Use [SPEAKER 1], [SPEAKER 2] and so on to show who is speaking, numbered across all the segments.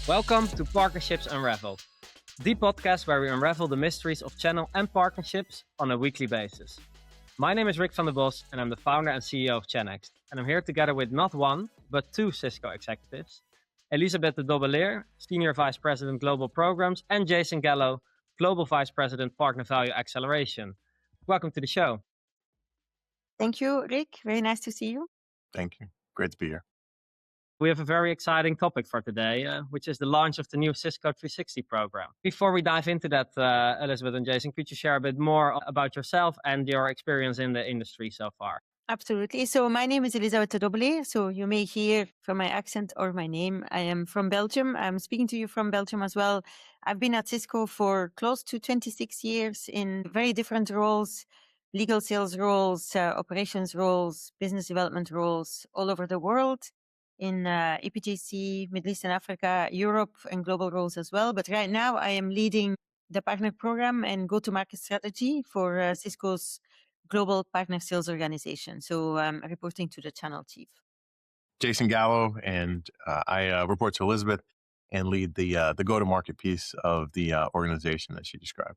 [SPEAKER 1] Welcome to Partnerships Unraveled, the podcast where we unravel the mysteries of channel and partnerships on a weekly basis. My name is Rick van der Bos, and I'm the founder and CEO of Chanext. And I'm here together with not one, but two Cisco executives, Elisabeth De Dobbeleer, Senior Vice President Global Programs, and Jason Gallo, Global Vice President Partner Value Acceleration. Welcome to the show.
[SPEAKER 2] Thank you, Rick. Very nice to see you.
[SPEAKER 3] Thank you. Great to be here.
[SPEAKER 1] We have a very exciting topic for today, which is the launch of the new Cisco 360 program. Before we dive into that, Elisabeth and Jason, could you share a bit more about yourself and your experience in the industry so far?
[SPEAKER 2] Absolutely. So my name is Elisabeth De Dobbeleer. So you may hear from my accent or my name. I am from Belgium. I'm speaking to you from Belgium as well. I've been at Cisco for close to 26 years in very different roles, legal sales roles, operations roles, business development roles all over the world in EPJC, Middle East and Africa, Europe, and global roles as well. But right now I am leading the partner program and go-to-market strategy for Cisco's global partner sales organization. So I'm reporting to the channel chief.
[SPEAKER 3] Jason Gallo, and I report to Elisabeth and lead the go-to-market piece of the organization that she described.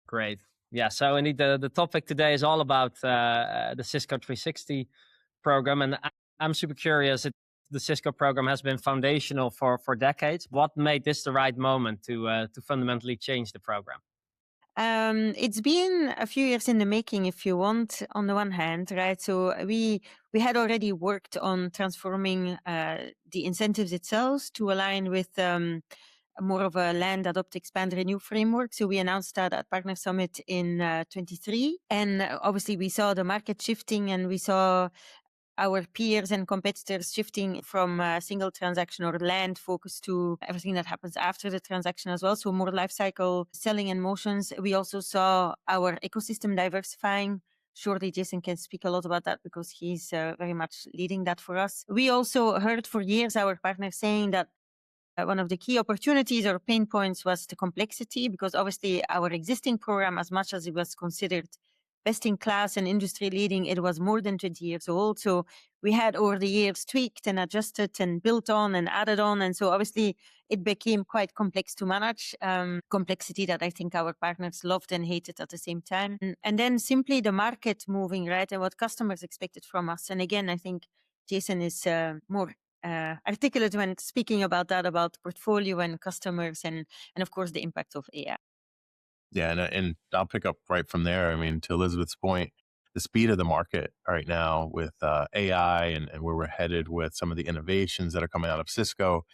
[SPEAKER 1] Great. Yeah, so indeed the topic today is all about the Cisco 360 program. And I'm super curious. The Cisco program has been foundational for decades. What made this the right moment to fundamentally change the program?
[SPEAKER 2] It's been a few years in the making, if you want, on the one hand, right? So we had already worked on transforming the incentives itself to align with more of a land, adopt, expand, renew framework. So we announced that at Partner Summit in 23. And obviously we saw the market shifting, and we saw our peers and competitors shifting from a single transaction or land focus to everything that happens after the transaction as well. So more lifecycle selling and motions. We also saw our ecosystem diversifying. Surely Jason can speak a lot about that because he's very much leading that for us. We also heard for years our partners saying that one of the key opportunities or pain points was the complexity, because obviously our existing program, as much as it was considered best in class and industry leading, it was more than 20 years old. So we had over the years tweaked and adjusted and built on and added on. And so obviously it became quite complex to manage, complexity that I think our partners loved and hated at the same time. And then simply the market moving, right? And what customers expected from us. And again, I think Jason is more articulate when speaking about that, about portfolio and customers and of course the impact of AI.
[SPEAKER 3] Yeah, and I'll pick up right from there. I mean, to Elisabeth's point, the speed of the market right now with AI and where we're headed with some of the innovations that are coming out of Cisco,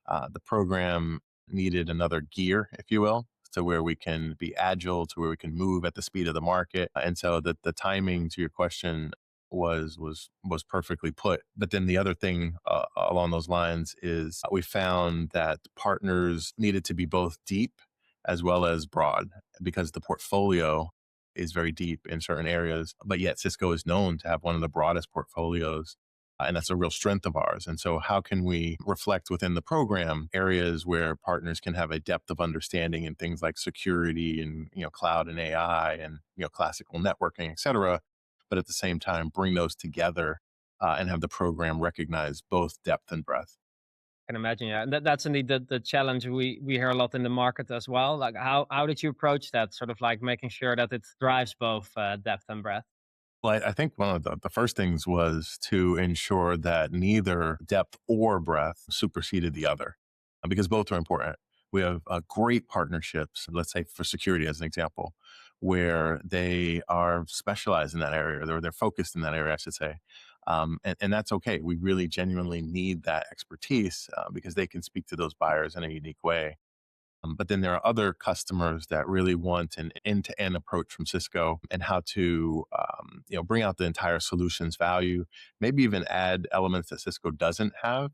[SPEAKER 3] the program needed another gear, if you will, to where we can be agile, to where we can move at the speed of the market. And so the timing to your question was perfectly put. But then the other thing along those lines is we found that partners needed to be both deep as well as broad, because the portfolio is very deep in certain areas, but yet Cisco is known to have one of the broadest portfolios. And that's a real strength of ours. And so how can we reflect within the program areas where partners can have a depth of understanding in things like security and, cloud and AI and, classical networking, et cetera, but at the same time, bring those together and have the program recognize both depth and breadth.
[SPEAKER 1] I can imagine, yeah. And that's indeed the challenge we hear a lot in the market as well. Like how did you approach that? Sort of like making sure that it drives both depth and breadth.
[SPEAKER 3] Well, I think one of the first things was to ensure that neither depth or breadth superseded the other, because both are important. We have great partnerships, let's say for security as an example, where they are specialized in that area, or they're focused in that area, I should say. And that's okay. We really genuinely need that expertise because they can speak to those buyers in a unique way. But then there are other customers that really want an end-to-end approach from Cisco and how to bring out the entire solution's value, maybe even add elements that Cisco doesn't have.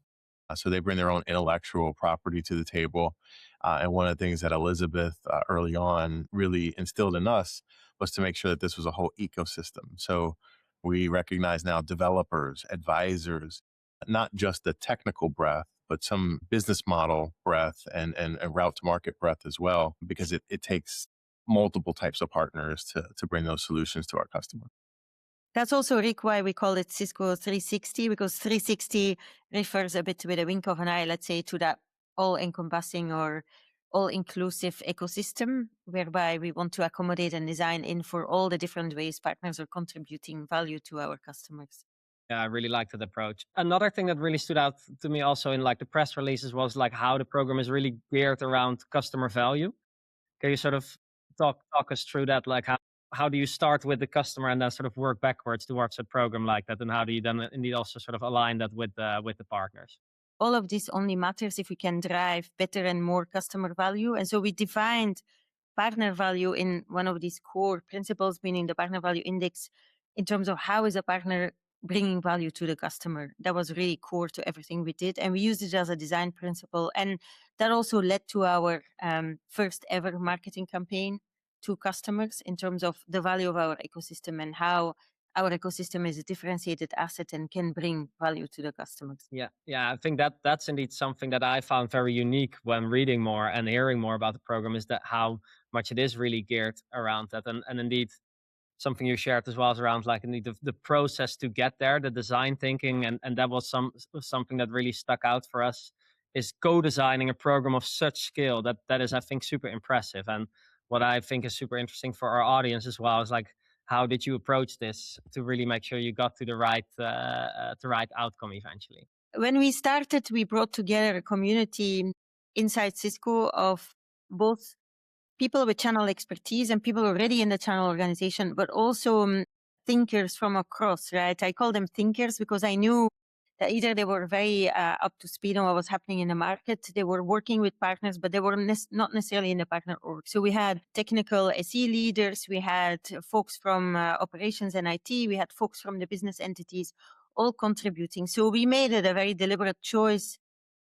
[SPEAKER 3] So they bring their own intellectual property to the table. And one of the things that Elisabeth early on really instilled in us was to make sure that this was a whole ecosystem. So we recognize now developers, advisors, not just the technical breadth, but some business model breadth and route to market breadth as well, because it takes multiple types of partners to bring those solutions to our customer.
[SPEAKER 2] That's also, Rick, why we call it Cisco 360, because 360 refers a bit with a wink of an eye, let's say, to that all-encompassing or all-inclusive ecosystem, whereby we want to accommodate and design in for all the different ways partners are contributing value to our customers.
[SPEAKER 1] Yeah, I really like that approach. Another thing that really stood out to me also in like the press releases was like how the program is really geared around customer value. Can you sort of talk us through that? Like how do you start with the customer and then sort of work backwards towards a program like that? And how do you then indeed also sort of align that with the partners?
[SPEAKER 2] All of this only matters if we can drive better and more customer value. And so we defined partner value in one of these core principles, meaning the partner value index, in terms of how is a partner bringing value to the customer. That was really core to everything we did. And we used it as a design principle. And that also led to our first ever marketing campaign to customers in terms of the value of our ecosystem and how our ecosystem is a differentiated asset and can bring value to the customers.
[SPEAKER 1] Yeah, I think that's indeed something that I found very unique when reading more and hearing more about the program is that how much it is really geared around that, and indeed something you shared as well is around like indeed the process to get there, the design thinking, and that was something that really stuck out for us is co-designing a program of such scale that is I think super impressive. And what I think is super interesting for our audience as well is like how did you approach this to really make sure you got to the right outcome eventually?
[SPEAKER 2] When we started, we brought together a community inside Cisco of both people with channel expertise and people already in the channel organization, but also thinkers from across, right? I call them thinkers because I knew that either they were very up to speed on what was happening in the market, they were working with partners, but they were not necessarily in the partner org. So we had technical SE leaders, we had folks from operations and IT, we had folks from the business entities, all contributing. So we made it a very deliberate choice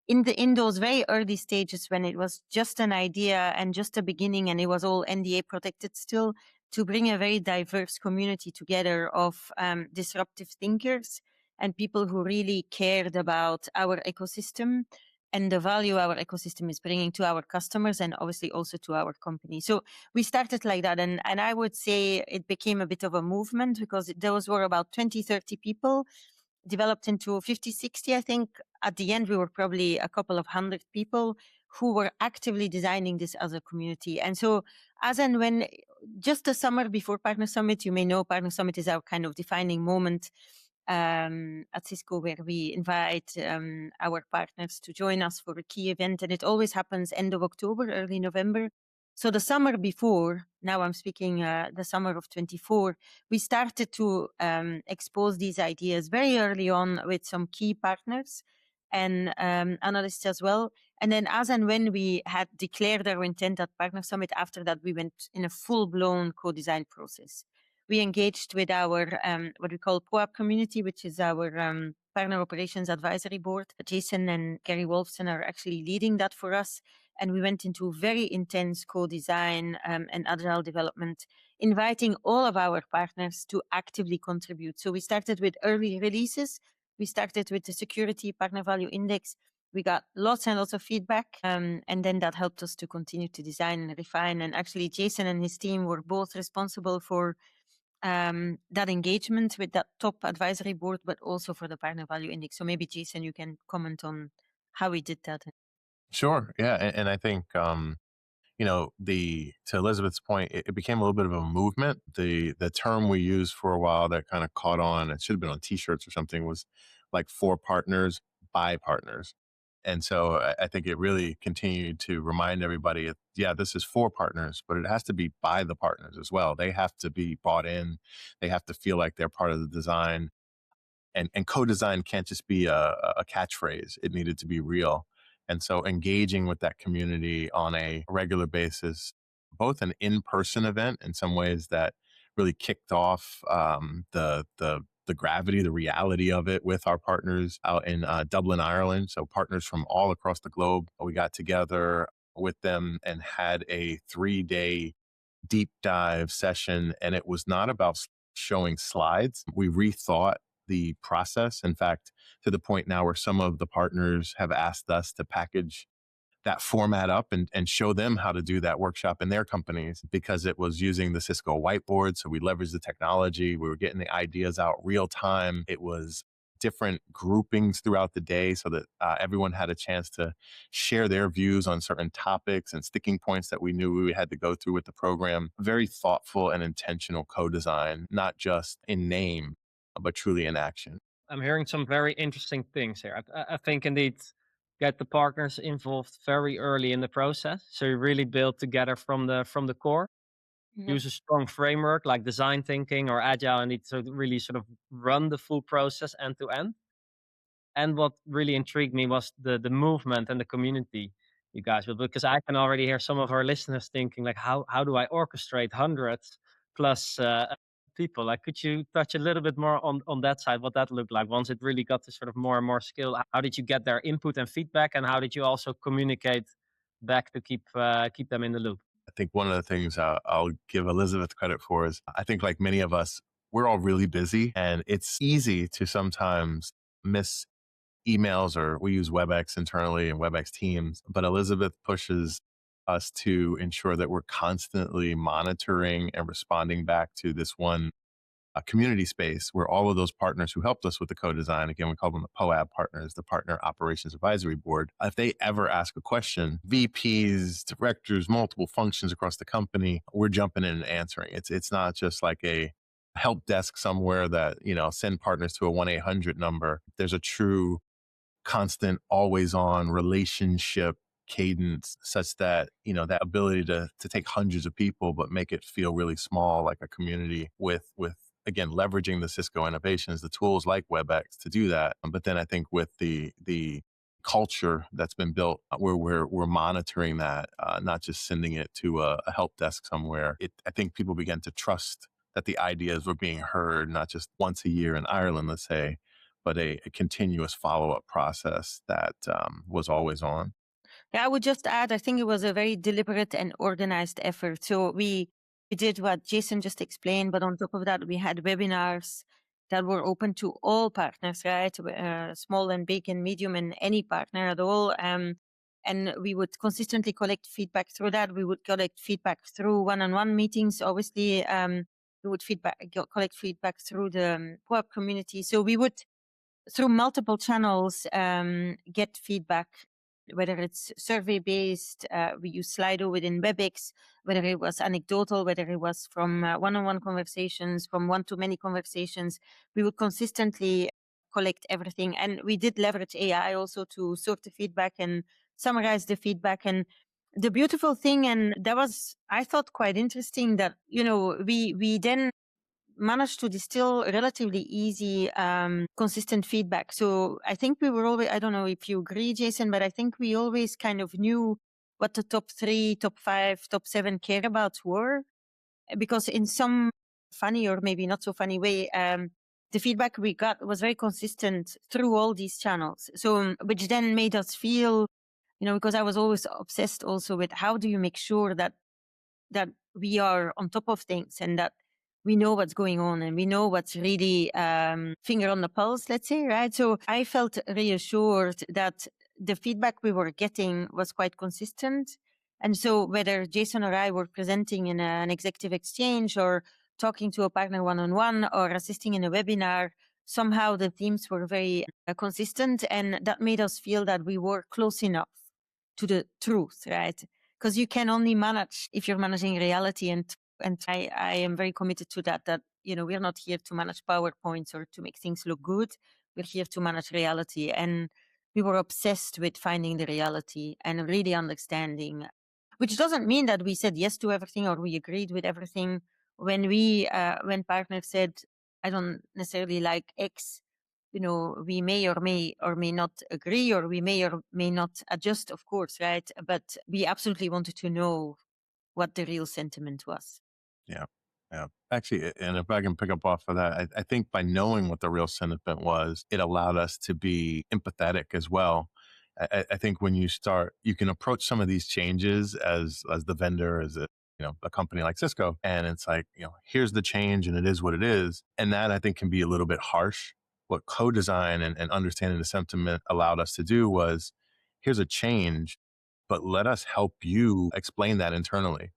[SPEAKER 2] in those very early stages when it was just an idea and just a beginning and it was all NDA protected still, to bring a very diverse community together of disruptive thinkers and people who really cared about our ecosystem and the value our ecosystem is bringing to our customers and obviously also to our company. So we started like that. And I would say it became a bit of a movement because those were about 20, 30 people developed into 50, 60, I think. At the end, we were probably a couple of hundred people who were actively designing this as a community. And so as and when, just the summer before Partner Summit, you may know Partner Summit is our kind of defining moment at Cisco, where we invite our partners to join us for a key event. And it always happens end of October, early November. So the summer before, now I'm speaking the summer of 24, we started to expose these ideas very early on with some key partners and analysts as well. And then as and when we had declared our intent at Partner Summit, after that, we went in a full-blown co-design process. We engaged with our what we call POAP community, which is our Partner Operations Advisory Board. Jason and Gary Wolfson are actually leading that for us. And we went into very intense co-design and agile development, inviting all of our partners to actively contribute. So we started with early releases. We started with the Security Partner Value Index. We got lots and lots of feedback. And then that helped us to continue to design and refine. And actually, Jason and his team were both responsible for that engagement with that top advisory board, but also for the Partner Value Index. So maybe, Jason, you can comment on how we did that.
[SPEAKER 3] Sure. Yeah. And I think, to Elizabeth's point, it became a little bit of a movement. The term we used for a while that kind of caught on, it should have been on t-shirts or something, was like for partners by partners. And so I think it really continued to remind everybody, yeah, this is for partners, but it has to be by the partners as well. They have to be bought in. They have to feel like they're part of the design. And co-design can't just be a catchphrase. It needed to be real. And so engaging with that community on a regular basis, both an in-person event in some ways that really kicked off the gravity, the reality of it with our partners out in Dublin, Ireland. So partners from all across the globe. We got together with them and had a 3-day deep dive session. And it was not about showing slides. We rethought the process. In fact, to the point now where some of the partners have asked us to package that format up and show them how to do that workshop in their companies, because it was using the Cisco whiteboard. So we leveraged the technology. We were getting the ideas out real time. It was different groupings throughout the day so that everyone had a chance to share their views on certain topics and sticking points that we knew we had to go through with the program. Very thoughtful and intentional co-design, not just in name, but truly in action.
[SPEAKER 1] I'm hearing some very interesting things here. I think indeed get the partners involved very early in the process, so you really build together from the core.
[SPEAKER 2] Yeah.
[SPEAKER 1] Use a strong framework like design thinking or agile, and need to really sort of run the full process end to end. And what really intrigued me was the movement and the community you guys built, because I can already hear some of our listeners thinking like, how do I orchestrate hundreds plus people? Like, could you touch a little bit more on that side, what that looked like once it really got to sort of more and more skill? How did you get their input and feedback, and how did you also communicate back to keep them in the loop?
[SPEAKER 3] I think one of the things I'll give Elisabeth credit for is I think like many of us, we're all really busy and it's easy to sometimes miss emails, or we use WebEx internally and WebEx Teams, but Elisabeth pushes us to ensure that we're constantly monitoring and responding back to this one community space where all of those partners who helped us with the co-design, again, we call them the POAB partners, the Partner Operations Advisory Board, if they ever ask a question, VPs, directors, multiple functions across the company, we're jumping in and answering. It's not just like a help desk somewhere that, send partners to a 1-800 number. There's a true constant, always on relationship cadence such that, that ability to take hundreds of people, but make it feel really small, like a community with again, leveraging the Cisco innovations, the tools like WebEx to do that. But then I think with the culture that's been built, where we're monitoring that, not just sending it to a help desk somewhere. I think people begin to trust that the ideas were being heard, not just once a year in Ireland, let's say, but a continuous follow-up process that was always on.
[SPEAKER 2] Yeah, I would just add, I think it was a very deliberate and organized effort. So we did what Jason just explained, but on top of that, we had webinars that were open to all partners, right? Small and big and medium and any partner at all. And we would consistently collect feedback through that. We would collect feedback through one-on-one meetings. Obviously, we would collect feedback through the POAP community. So we would, through multiple channels, get feedback, whether it's survey-based, we use Slido within WebEx, whether it was anecdotal, whether it was from one-on-one conversations, from one-to-many conversations. We would consistently collect everything. And we did leverage AI also to sort the feedback and summarize the feedback. And the beautiful thing, and that was, I thought, quite interesting, that, we then managed to distill relatively easy, consistent feedback. So I think we were always, I don't know if you agree, Jason, but I think we always kind of knew what the top 3, top 5, top 7 care about were, because in some funny or maybe not so funny way, the feedback we got was very consistent through all these channels. So, which then made us feel, because I was always obsessed also with how do you make sure that we are on top of things and that we know what's going on and we know what's really finger on the pulse, let's say, right? So I felt reassured that the feedback we were getting was quite consistent. And so whether Jason or I were presenting in an executive exchange or talking to a partner one-on-one or assisting in a webinar, somehow the themes were very consistent, and that made us feel that we were close enough to the truth, right? Because you can only manage if you're managing reality, and I am very committed to that we're not here to manage PowerPoints or to make things look good. We're here to manage reality, and we were obsessed with finding the reality and really understanding, which doesn't mean that we said yes to everything or we agreed with everything. When partners said, I don't necessarily like X, we may or may not agree, or we may or may not adjust, of course, right? But we absolutely wanted to know what the real sentiment was.
[SPEAKER 3] Yeah. Yeah. Actually, and if I can pick up off of that, I think by knowing what the real sentiment was, it allowed us to be empathetic as well. I think when you can approach some of these changes as the vendor, as a company like Cisco, and it's like, here's the change and it is what it is. And that I think can be a little bit harsh. What co-design and understanding the sentiment allowed us to do was, here's a change, but let us help you explain that internally.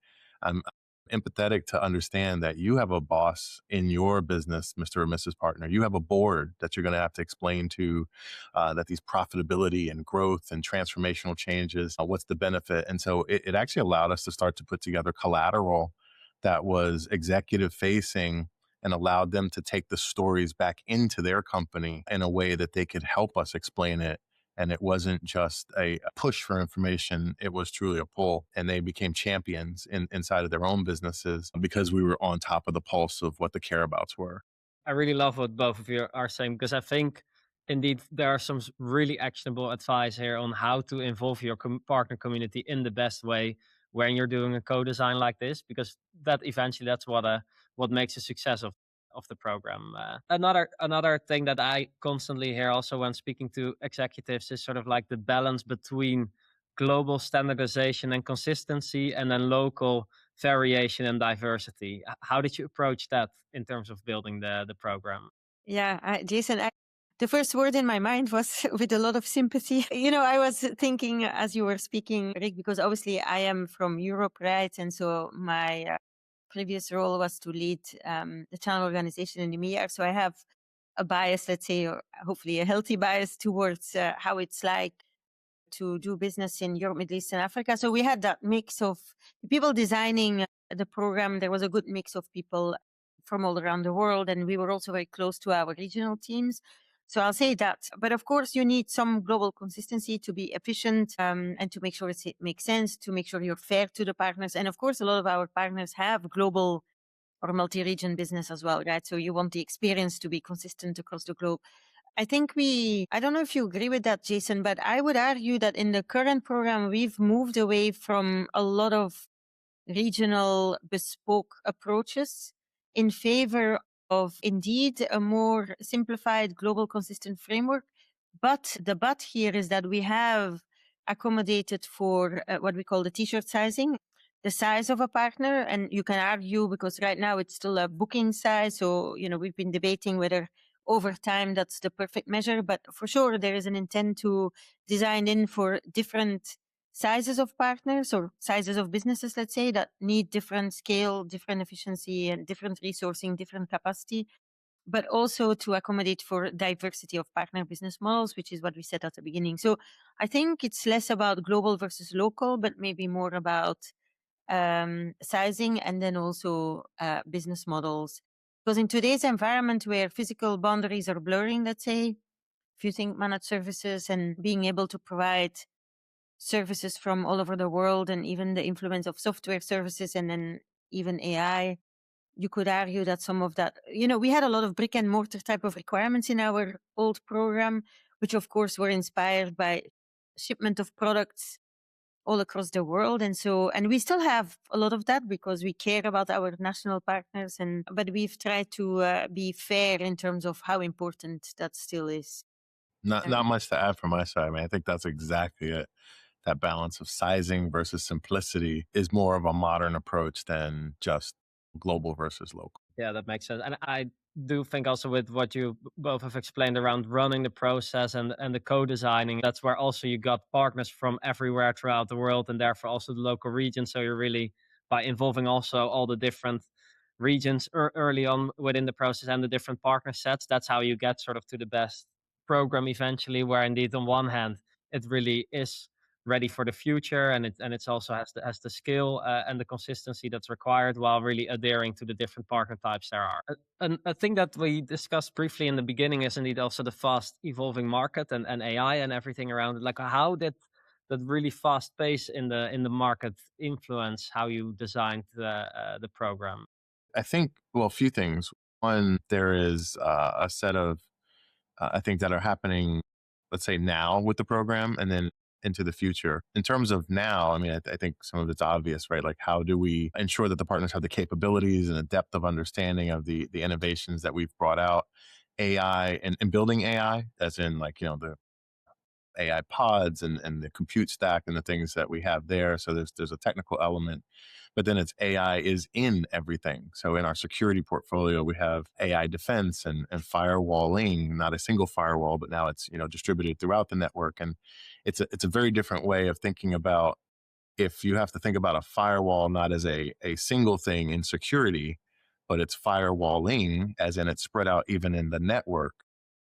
[SPEAKER 3] empathetic to understand that you have a boss in your business, Mr. or Mrs. Partner. You have a board that you're going to have to explain to that these profitability and growth and transformational changes, what's the benefit? And so it actually allowed us to start to put together collateral that was executive facing and allowed them to take the stories back into their company in a way that they could help us explain it. And it wasn't just a push for information, it was truly a pull. And they became champions inside of their own businesses because we were on top of the pulse of what the careabouts were.
[SPEAKER 1] I really love what both of you are saying, because I think indeed there are some really actionable advice here on how to involve your partner community in the best way when you're doing a co-design like this, because that eventually that's what makes a success of the program. Another thing that I constantly hear also when speaking to executives is sort of like the balance between global standardization and consistency and then local variation and diversity. How did you approach that in terms of building the program?
[SPEAKER 2] Yeah, Jason, the first word in my mind was with a lot of sympathy. I was thinking as you were speaking, Rick, because obviously I am from Europe, right? And so my previous role was to lead the channel organization in EMEA. So I have a bias, let's say, or hopefully a healthy bias towards how it's like to do business in Europe, Middle East, and Africa. So we had that mix of people designing the program. There was a good mix of people from all around the world, and we were also very close to our regional teams. So I'll say that. But of course, you need some global consistency to be efficient and to make sure it makes sense, to make sure you're fair to the partners. And of course, a lot of our partners have global or multi-region business as well, right? So you want the experience to be consistent across the globe. I think I don't know if you agree with that, Jason, but I would argue that in the current program, we've moved away from a lot of regional bespoke approaches in favor of indeed a more simplified global consistent framework. But the but here is that we have accommodated for what we call the t-shirt sizing, the size of a partner. And you can argue because right now it's still a booking size. So, we've been debating whether over time that's the perfect measure, but for sure there is an intent to design in for different sizes of partners or sizes of businesses, let's say, that need different scale, different efficiency, and different resourcing, different capacity, but also to accommodate for diversity of partner business models, which is what we said at the beginning. So I think it's less about global versus local, but maybe more about sizing and then also business models. Because in today's environment where physical boundaries are blurring, let's say, if you think managed services and being able to provide services from all over the world and even the influence of software services and then even AI, you could argue that some of that, we had a lot of brick and mortar type of requirements in our old program, which of course were inspired by shipment of products all across the world. And we still have a lot of that because we care about our national partners, but we've tried to be fair in terms of how important that still is.
[SPEAKER 3] Not much to add from my side. I mean, I think that's exactly it. That balance of sizing versus simplicity is more of a modern approach than just global versus local.
[SPEAKER 1] Yeah, that makes sense. And I do think also with what you both have explained around running the process and the co-designing, that's where also you got partners from everywhere throughout the world and therefore also the local region. So you're really, by involving also all the different regions early on within the process and the different partner sets, that's how you get sort of to the best program eventually, where indeed on one hand, it really is ready for the future, and it's also has the skill and the consistency that's required while really adhering to the different partner types there are. And a thing that we discussed briefly in the beginning is indeed also the fast evolving market and AI and everything around it. Like, how did that really fast pace in the market influence how you designed the program?
[SPEAKER 3] I think, well, a few things. One, there is a set of, I think, that are happening, let's say now with the program and then into the future. In terms of now, I mean, I think some of it's obvious, right? Like, how do we ensure that the partners have the capabilities and the depth of understanding of the innovations that we've brought out? AI and building AI, as in like, the AI pods and the compute stack and the things that we have there. So there's a technical element, but then it's AI is in everything. So in our security portfolio, we have AI defense and firewalling, not a single firewall, but now it's, distributed throughout the network. And it's a very different way of thinking about if you have to think about a firewall not as a single thing in security, but it's firewalling, as in it's spread out even in the network,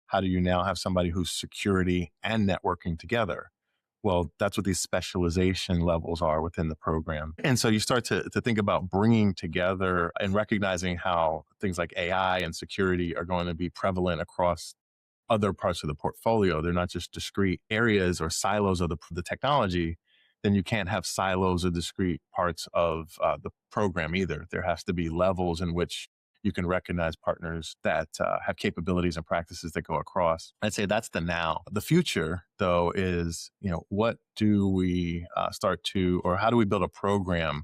[SPEAKER 3] how do you now have somebody who's security and networking together? Well, that's what these specialization levels are within the program. And so you start to think about bringing together and recognizing how things like AI and security are going to be prevalent across other parts of the portfolio. They're not just discrete areas or silos of the technology. Then you can't have silos or discrete parts of the program either. There has to be levels in which you can recognize partners that have capabilities and practices that go across. I'd say that's the now. The future, though, is, what do we start to, or how do we build a program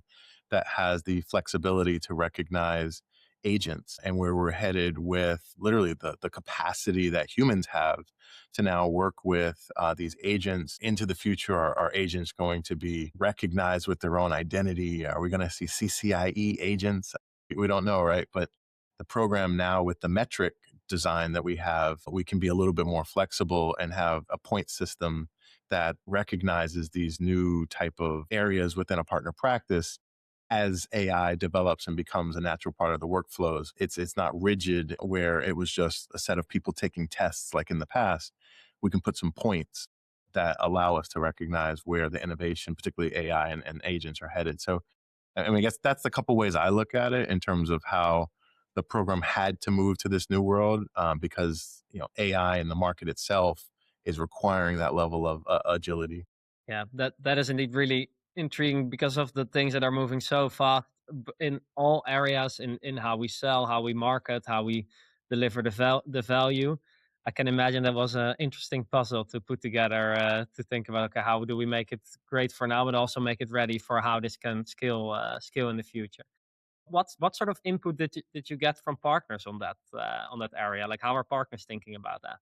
[SPEAKER 3] that has the flexibility to recognize agents, and where we're headed with literally the capacity that humans have to now work with these agents into the future. Are agents going to be recognized with their own identity? Are we going to see CCIE agents? We don't know, right? But the program now, with the metric design that we have, we can be a little bit more flexible and have a point system that recognizes these new type of areas within a partner practice. As AI develops and becomes a natural part of the workflows, it's not rigid where it was just a set of people taking tests like in the past. We can put some points that allow us to recognize where the innovation, particularly AI and agents, are headed. So, I mean, I guess that's the couple ways I look at it in terms of how the program had to move to this new world, because AI and the market itself is requiring that level of agility.
[SPEAKER 1] Yeah, that is indeed really intriguing because of the things that are moving so fast in all areas, in how we sell, how we market, how we deliver the value. I can imagine that was an interesting puzzle to put together, to think about, okay, how do we make it great for now, but also make it ready for how this can scale in the future. What sort of input did you get from partners on that area? Like, how are partners thinking about that?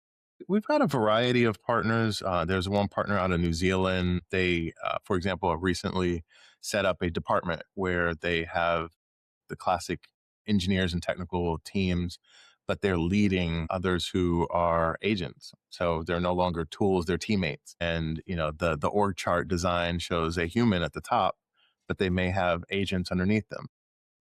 [SPEAKER 3] We've got a variety of partners. There's one partner out of New Zealand. They, for example, have recently set up a department where they have the classic engineers and technical teams, but they're leading others who are agents. So they're no longer tools, they're teammates. And the org chart design shows a human at the top, but they may have agents underneath them.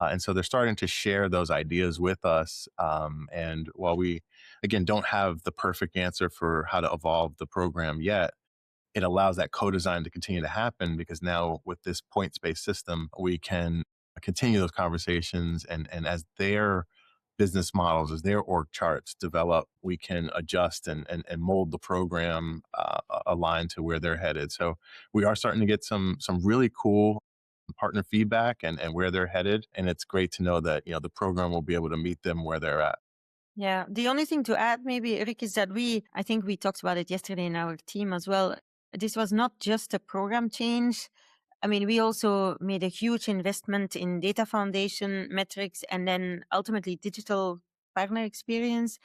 [SPEAKER 3] And so they're starting to share those ideas with us. And while we, again, don't have the perfect answer for how to evolve the program yet, it allows that co-design to continue to happen, because now with this points-based system, we can continue those conversations. And as their business models, as their org charts develop, we can adjust and mold the program aligned to where they're headed. So we are starting to get some really cool partner feedback and where they're headed. And it's great to know that, the program will be able to meet them where they're at.
[SPEAKER 2] Yeah. The only thing to add, maybe, Rick, is that I think we talked about it yesterday in our team as well. This was not just a program change. I mean, we also made a huge investment in data foundation metrics and then ultimately digital partner experience.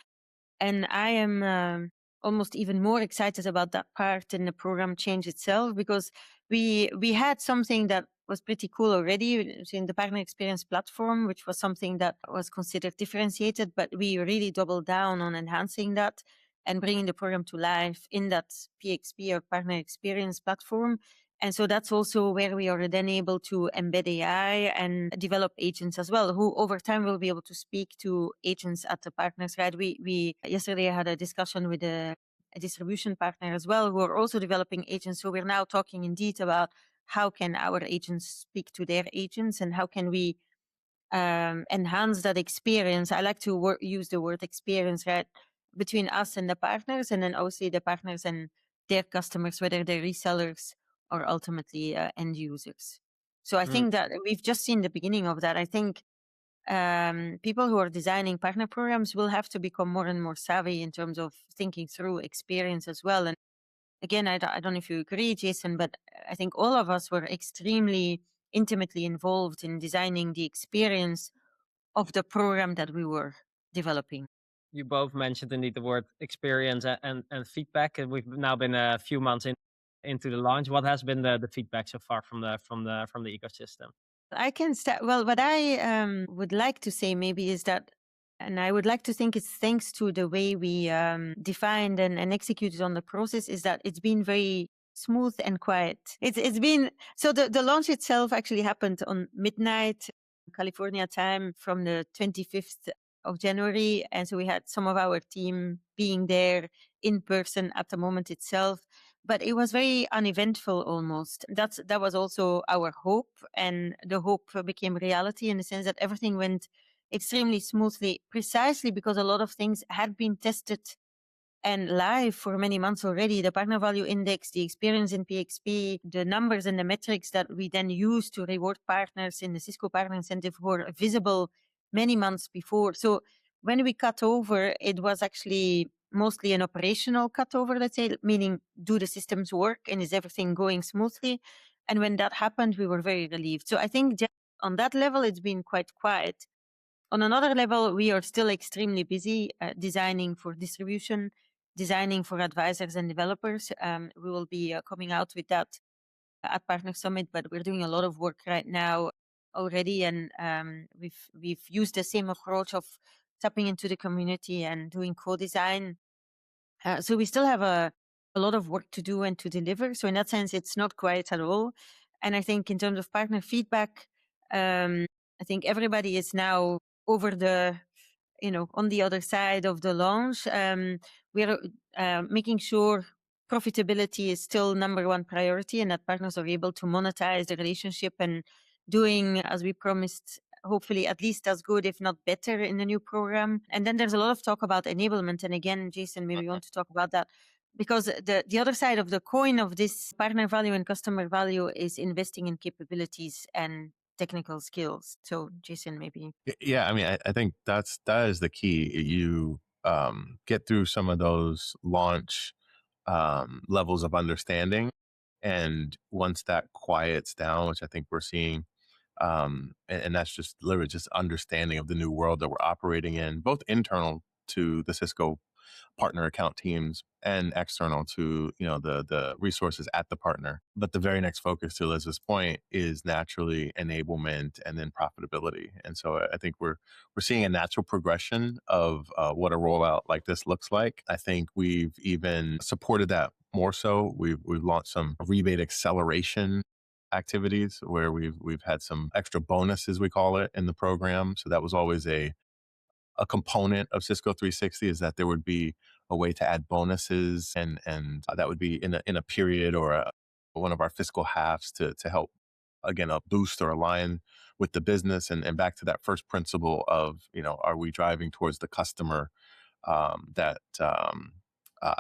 [SPEAKER 2] And I am almost even more excited about that part in the program change itself, because we had something that was pretty cool already in the partner experience platform, which was something that was considered differentiated, but we really doubled down on enhancing that and bringing the program to life in that PXP or partner experience platform. And so that's also where we are then able to embed AI and develop agents as well, who over time will be able to speak to agents at the partners, right? We yesterday had a discussion with a distribution partner as well, who are also developing agents. So we're now talking indeed about how can our agents speak to their agents and how can we enhance that experience. I like to use the word experience, right, between us and the partners, and then also the partners and their customers, whether they're resellers or ultimately end users. So I think that we've just seen the beginning of that. I think people who are designing partner programs will have to become more and more savvy in terms of thinking through experience as well. And again, I don't know if you agree, Jason, but I think all of us were extremely intimately involved in designing the experience of the program that we were developing.
[SPEAKER 1] You both mentioned indeed the word experience and feedback, and we've now been a few months into the launch. What has been the feedback so far from the ecosystem?
[SPEAKER 2] I can start. Well, what I would like to say maybe is that, and I would like to think it's thanks to the way we defined and executed on the process, is that it's been very smooth and quiet. It's been so the launch itself actually happened on midnight California time from the 25th of January, and so we had some of our team being there in person at the moment itself, but it was very uneventful almost. That was also our hope, and the hope became reality in the sense that everything went extremely smoothly, precisely because a lot of things had been tested and live for many months already. The partner value index, the experience in PXP, the numbers and the metrics that we then use to reward partners in the Cisco Partner Incentive were visible many months before. So when we cut over, it was actually mostly an operational cutover, let's say, meaning do the systems work and is everything going smoothly? And when that happened, we were very relieved. So I think just on that level, it's been quite quiet. On another level, we are still extremely busy designing for distribution, designing for advisors and developers. We will be coming out with that at Partner Summit, but we're doing a lot of work right now already, and we've used the same approach of tapping into the community and doing co-design. So we still have a lot of work to do and to deliver. So in that sense, it's not quiet at all. And I think in terms of partner feedback, I think everybody is now over the on the other side of the launch. We're making sure profitability is still number one priority and that partners are able to monetize the relationship and doing, as we promised, hopefully at least as good, if not better, in the new program. And then there's a lot of talk about enablement. And again, Jason, maybe you want to talk about that. Because the other side of the coin of this partner value and customer value is investing in capabilities and technical skills. So Jason, maybe.
[SPEAKER 3] Yeah, I mean, I think that is the key. You get through some of those launch levels of understanding, and once that quiets down, which I think we're seeing, and that's just literally just understanding of the new world that we're operating in, both internal to the Cisco partner account teams and external to the resources at the partner. But the very next focus, to Liz's point, is naturally enablement and then profitability. And so I think we're seeing a natural progression of what a rollout like this looks like. I think we've even supported that more so. We've launched some rebate acceleration activities where we've had some extra bonuses, we call it, in the program. So that was always a component of Cisco 360, is that there would be a way to add bonuses, and that would be in a period or one of our fiscal halves to help, again, boost or align with the business, and back to that first principle of, are we driving towards the customer that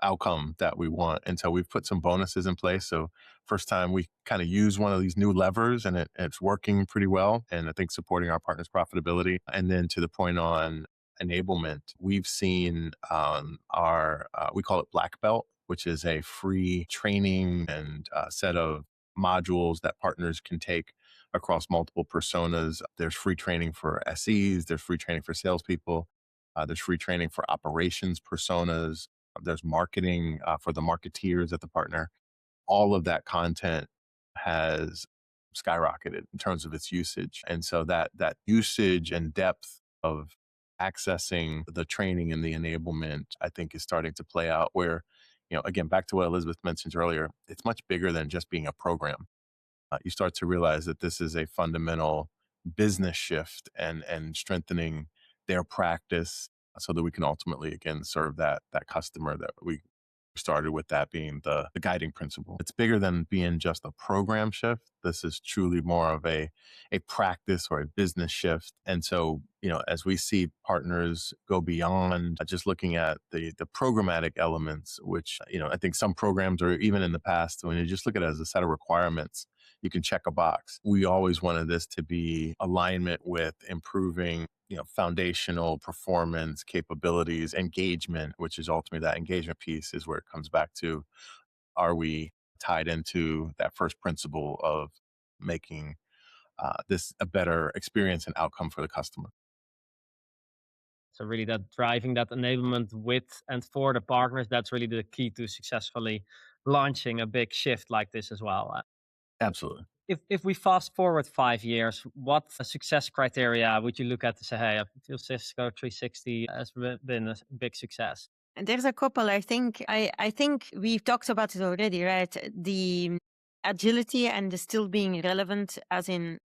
[SPEAKER 3] outcome that we want. And so we've put some bonuses in place. So first time we kind of use one of these new levers, and it's working pretty well, and I think supporting our partners' profitability. And then to the point on enablement, we've seen our we call it Black Belt, which is a free training and set of modules that partners can take across multiple personas. There's free training for SEs, there's free training for salespeople, there's free training for operations personas, there's marketing for the marketeers at the partner. All of that content has skyrocketed in terms of its usage. And so that usage and depth of accessing the training and the enablement, I think, is starting to play out where, again, back to what Elisabeth mentioned earlier, it's much bigger than just being a program. You start to realize that this is a fundamental business shift and strengthening their practice so that we can ultimately, again, serve that customer that we started with, that being the guiding principle. It's bigger than being just a program shift. This is truly more of a practice or a business shift. And so, as we see partners go beyond just looking at the programmatic elements, which, I think some programs, or even in the past, when you just look at it as a set of requirements, you can check a box. We always wanted this to be alignment with improving, foundational performance capabilities, engagement, which is ultimately that engagement piece is where it comes back to, are we tied into that first principle of making this a better experience and outcome for the customer?
[SPEAKER 1] So really that driving that enablement with and for the partners, that's really the key to successfully launching a big shift like this as well.
[SPEAKER 3] Absolutely.
[SPEAKER 1] If we fast forward 5 years, what success criteria would you look at to say, hey, I feel Cisco 360 has been a big success?
[SPEAKER 2] There's a couple. I think we've talked about it already, right? The agility and the still being relevant, as in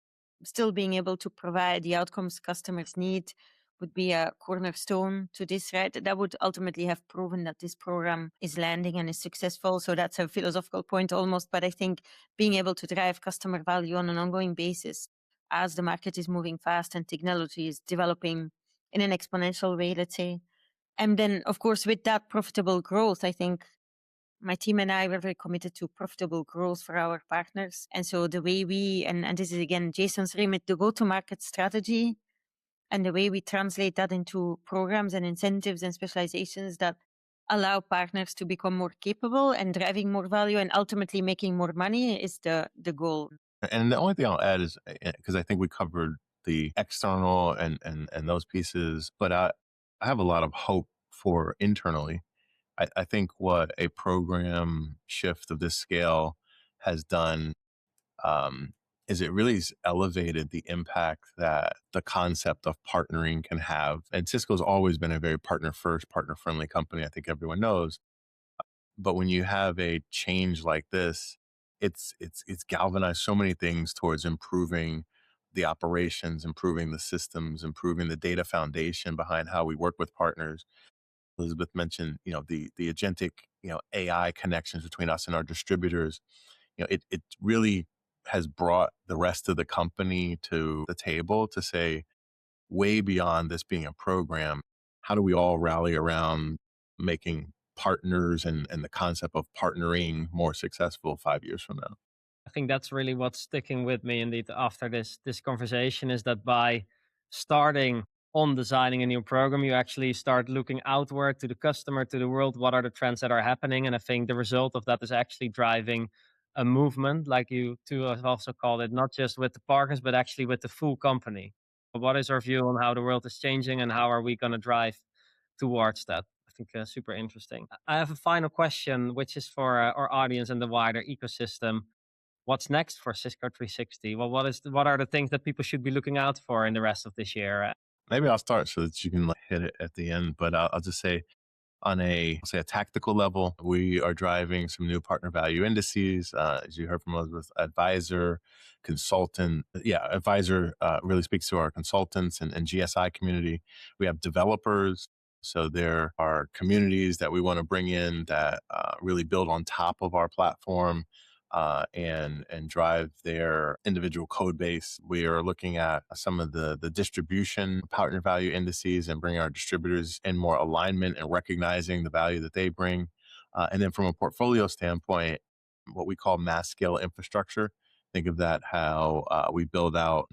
[SPEAKER 2] still being able to provide the outcomes customers need, would be a cornerstone to this, right? That would ultimately have proven that this program is landing and is successful. So that's a philosophical point almost. But I think being able to drive customer value on an ongoing basis as the market is moving fast and technology is developing in an exponential way, let's say. And then, of course, with that profitable growth, I think my team and I were very committed to profitable growth for our partners. And so the way and this is again Jason's remit, the go-to-market strategy and the way we translate that into programs and incentives and specializations that allow partners to become more capable and driving more value and ultimately making more money is the goal.
[SPEAKER 3] And the only thing I'll add is, because I think we covered the external and those pieces, but I have a lot of hope for internally. I think what a program shift of this scale has done is it really elevated the impact that the concept of partnering can have. And Cisco's always been a very partner first, partner friendly company. I think everyone knows. But when you have a change like this, it's galvanized so many things towards improving the operations, improving the systems, improving the data foundation behind how we work with partners. Elisabeth mentioned, the agentic, AI connections between us and our distributors. It really has brought the rest of the company to the table to say, way beyond this being a program, how do we all rally around making partners and the concept of partnering more successful 5 years from now?
[SPEAKER 1] I think that's really what's sticking with me indeed after this conversation, is that by starting on designing a new program, you actually start looking outward to the customer, to the world. What are the trends that are happening? And I think the result of that is actually driving a movement, like you two have also called it, not just with the partners, but actually with the full company. What is our view on how the world is changing and how are we going to drive towards that? I think super interesting. I have a final question, which is for our audience and the wider ecosystem. What's next for Cisco 360? Well, what are the things that people should be looking out for in the rest of this year?
[SPEAKER 3] Maybe I'll start so that you can hit it at the end, but I'll just say, on a tactical level, we are driving some new partner value indices. As you heard from Elizabeth, advisor, consultant. Yeah, advisor really speaks to our consultants and GSI community. We have developers. So there are communities that we want to bring in that really build on top of our platform and drive their individual code base. We are looking at some of the distribution partner value indices and bringing our distributors in more alignment and recognizing the value that they bring. And then from a portfolio standpoint, what we call mass scale infrastructure. Think of that how we build out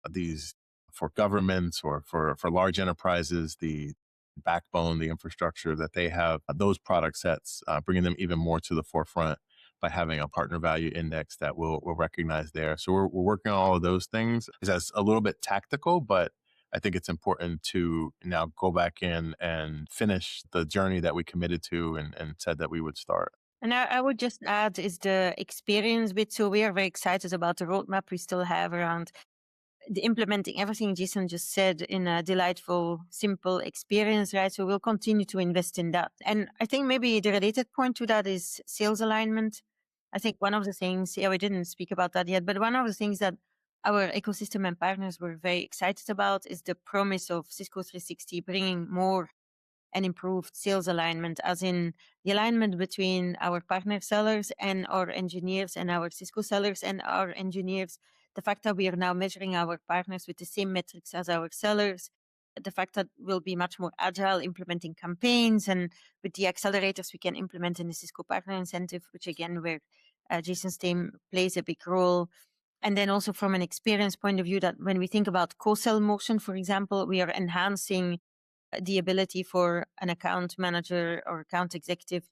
[SPEAKER 3] these for governments or for large enterprises, the backbone, the infrastructure that they have, those product sets, bringing them even more to the forefront by having a partner value index that we'll recognize there. So we're working on all of those things. That's a little bit tactical, but I think it's important to now go back in and finish the journey that we committed to and said that we would start.
[SPEAKER 2] And I would just add is the experience bit. So we are very excited about the roadmap we still have around the implementing everything Jason just said in a delightful, simple experience, right? So we'll continue to invest in that. And I think maybe the related point to that is sales alignment. I think one of the things, we didn't speak about that yet, but one of the things that our ecosystem and partners were very excited about is the promise of Cisco 360 bringing more and improved sales alignment, as in the alignment between our partner sellers and our engineers and our Cisco sellers and our engineers. The fact that we are now measuring our partners with the same metrics as our sellers, the fact that we'll be much more agile implementing campaigns, and with the accelerators we can implement in the Cisco Partner Incentive, which again, where Jason's team plays a big role. And then also from an experience point of view, that when we think about co-sell motion, for example, we are enhancing the ability for an account manager or account executive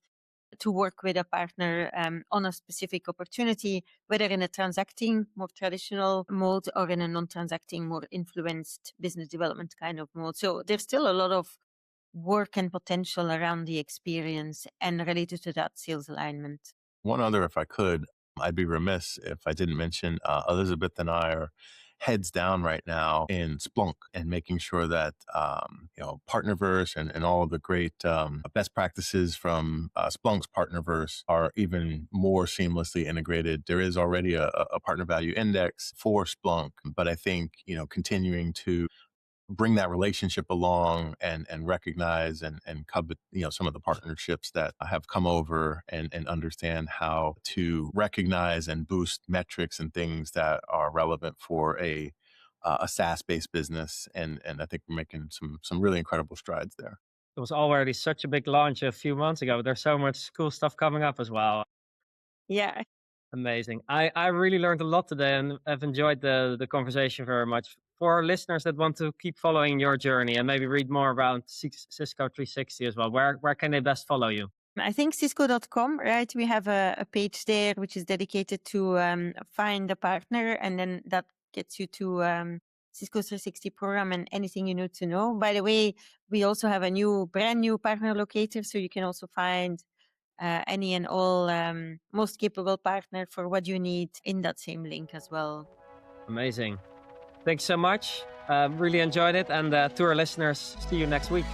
[SPEAKER 2] to work with a partner on a specific opportunity, whether in a transacting, more traditional mode or in a non-transacting, more influenced business development kind of mode. So there's still a lot of work and potential around the experience and related to that sales alignment.
[SPEAKER 3] One other, if I could, I'd be remiss if I didn't mention Elisabeth and I are heads down right now in Splunk and making sure that, Partnerverse and all of the great best practices from Splunk's Partnerverse are even more seamlessly integrated. There is already a partner value index for Splunk, but I think, continuing to bring that relationship along and recognize and covet, some of the partnerships that have come over and understand how to recognize and boost metrics and things that are relevant for a SaaS-based business. And I think we're making some really incredible strides there.
[SPEAKER 1] It was already such a big launch a few months ago. There's so much cool stuff coming up as well.
[SPEAKER 2] Yeah.
[SPEAKER 1] Amazing. I really learned a lot today and have enjoyed the conversation very much. For our listeners that want to keep following your journey and maybe read more about Cisco 360 as well, where can they best follow you?
[SPEAKER 2] I think Cisco.com, right? We have a page there which is dedicated to find a partner, and then that gets you to Cisco 360 program and anything you need to know. By the way, we also have a brand new partner locator, so you can also find any and all most capable partner for what you need in that same link as well.
[SPEAKER 1] Amazing. Thanks so much. Really enjoyed it. And to our listeners, see you next week.